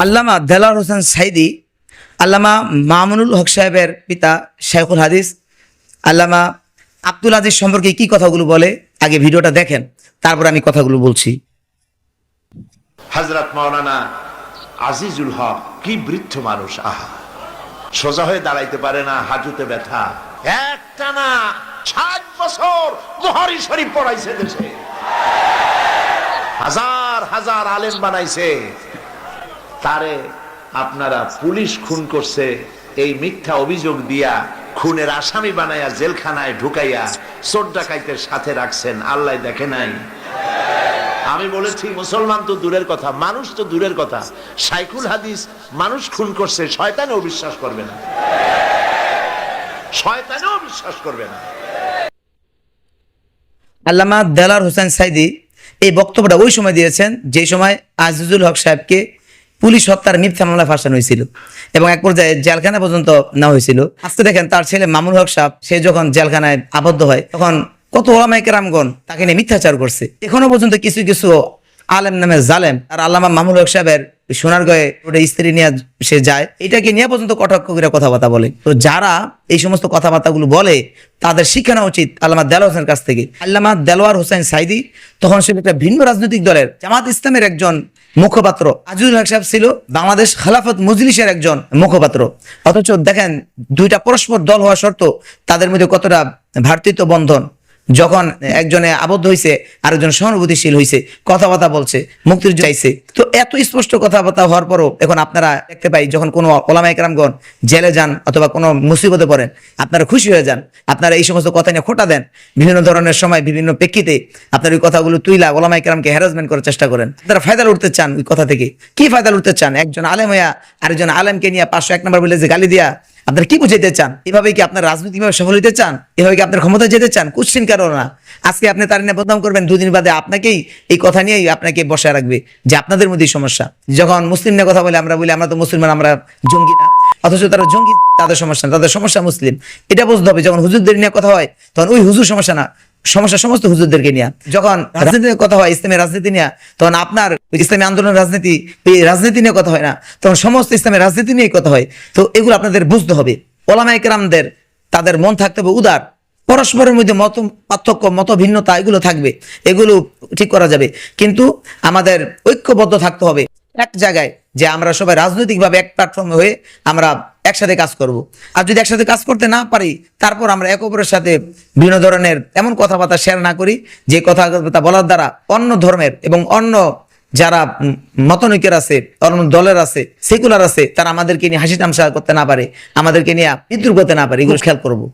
আল্লামা দেলাওয়ার হোসেন সাইদি আল্লামা মামুনুল হক সাহেবের পিতা শাইখুল হাদিস আল্লামা আব্দুল আজিজ সম্পর্কে কি কথাগুলো বলে আগে ভিডিওটা দেখেন, তারপর আমি কথাগুলো বলছি। হযরত মাওলানা আজিজুল হক কি বৃদ্ধ মানুষ, আহা, সোজা হয়ে দাঁড়াইতে পারে না, হাঁটুতে ব্যথা, একটানা ৬০ বছর বুখারী শরীফ পড়াইছে দেশে, হাজার হাজার আলেম বানাইছে। তারে আপনারা পুলিশ খুন করছে এই মিথ্যা অভিযোগ দিয়া খুনের আসামি বানাইয়া জেলখানায় ঢুকাইয়া চোর ডাকাইতের সাথে রাখছেন, আল্লাহ দেখে নাই? আমি বলেছি মুসলমান তো দূরের কথা, মানুষ তো দূরের কথা, শাইখুল হাদিস মানুষ খুন করছে, শয়তানেও বিশ্বাস করবে না, শয়তানেও বিশ্বাস করবে না। আল্লামা দেলাওয়ার হোসেন সাইদি এই বক্তব্যটা ওই সময় দিয়েছেন যে সময় আজিজুল হক সাহেবকে পুলিশ হত্যার মিথ্যা মামলা ফাঁসানো হয়েছিল এবং এক পর্যায়ে জেলখানা পর্যন্ত নেওয়া হয়েছিল। আজকে দেখেন তার ছেলে মামুনুল হক সাহেব, সে যখন জেলখানায় আবদ্ধ হয় তখন কত ওলামায়ে কেরামগণ তাকে নিয়ে মিথ্যাচার করছে। এখনো পর্যন্ত কিছু কিছু আলেম নামে জালেম আর আল্লামা মামুনুল হক সাহেবের সোনারগাঁয়ে স্ত্রী নিয়ে সে যায়, এটাকে নিয়ে পর্যন্ত কটাক্ষ করে কথাবার্তা বলে। তো যারা এই সমস্ত কথাবার্তাগুলো বলে তাদের শিক্ষানো উচিত আল্লামা দেলাওয়ার হোসেনের কাছ থেকে। আল্লামা দেলাওয়ার হোসেন সাইদি তখন সে একটা ভিন্ন রাজনৈতিক দলের জামাত ইসলামের একজন মুখপাত্র, আজিজুল হক সাহেব ছিল বাংলাদেশ খেলাফত মজলিসের একজন মুখপাত্র। অথচ দেখেন দুইটা পরস্পর দল হওয়া সত্ত্বেও তাদের মধ্যে কতটা ভ্রাতৃত্ব বন্ধন। যখন একজনে আবদ্ধ হয়েছে আরেকজন সহানুভূতিশীল হয়েছে, কথাবার্তা বলছে, মুক্তির চাইছে। তো এত স্পষ্ট কথাবার্তা হওয়ার পরও এখন আপনারা দেখতে পাই যখন কোনো ওলামায়ে কেরামগণ জেলে যান অথবা কোনো মুসিবতে পড়েন, আপনারা খুশি হয়ে যান, আপনারা এই সমস্ত কথা নিয়ে খোঁটা দেন, বিভিন্ন ধরনের সময় বিভিন্ন প্রেক্ষিতে আপনার ওই কথাগুলো তুইলা ওলামায়ে কেরামকে হ্যারাসমেন্ট করার চেষ্টা করেন। আপনারা ফায়দা উঠতে চান ওই কথা থেকে। কি ফায়দা উঠতে চান? একজন আলেম হইয়া আরেকজন আলেমকে নিয়ে 501 নম্বর বলে যে গালি দিয়া আপনারা কি বুঝাইতে চান? এভাবে কি আপনার রাজনৈতিকভাবে সফল হইতে চান? এভাবে কি আপনার ক্ষমতা যেতে চান? কুশ্চিন কারো না। আজকে আপনি তার নিয়ে বদনাম করবেন, দুদিন বাদে আপনাকেই এই কথা নিয়েই আপনাকে বসায় রাখবে যে আপনাদের মধ্যেই সমস্যা। যখন মুসলিম নিয়ে কথা বলে আমরা বলি আমরা তো মুসলমান, আমরা জঙ্গি না, অথচ তারা জঙ্গি, তাদের সমস্যা না, তাদের সমস্যা মুসলিম। এটা বুঝতে হবে। যখন হুজুরদের নিয়ে কথা হয় তখন ওই হুজুর সমস্যা না, সমস্যা সমস্ত হুজুরদেরকে নিয়ে। যখন রাজনীতির কথা হয়, ইসলামী রাজনীতি নিয়ে, তখন আপনার ইসলামী আন্দোলন রাজনীতি, এই রাজনীতি নিয়ে কথা হয় না, তখন সমস্ত ইসলামের রাজনীতি নিয়ে কথা হয়। তো এগুলো আপনাদের বুঝতে হবে। ওলামায়ে কেরামদের তাদের মন থাকতে হবে উদার, পরস্পরের মধ্যে মত পার্থক্য, মত ভিন্নতা এগুলো থাকবে, এগুলো ঠিক করা যাবে, কিন্তু আমাদের ঐক্যবদ্ধ থাকতে হবে এক জায়গায়, যে আমরা সবাই রাজনৈতিকভাবে এক প্ল্যাটফর্মে হয়ে আমরা একসাথে কাজ করব। আর যদি একসাথে কাজ করতে না পারি, তারপর আমরা একে অপরের সাথে বিভিন্ন ধরনের এমন কথাবার্তা শেয়ার না করি যে কথাবার্তা বলার দ্বারা অন্য ধর্মের এবং অন্য যারা মতনৈক্যের আছে, অন্য দলের আছে, সেকুলার আছে, তারা আমাদেরকে নিয়ে হাসি তামাশা করতে না পারে, আমাদেরকে নিয়ে বিদ্রুপ করতে না পারে, এগুলো খেয়াল করবো।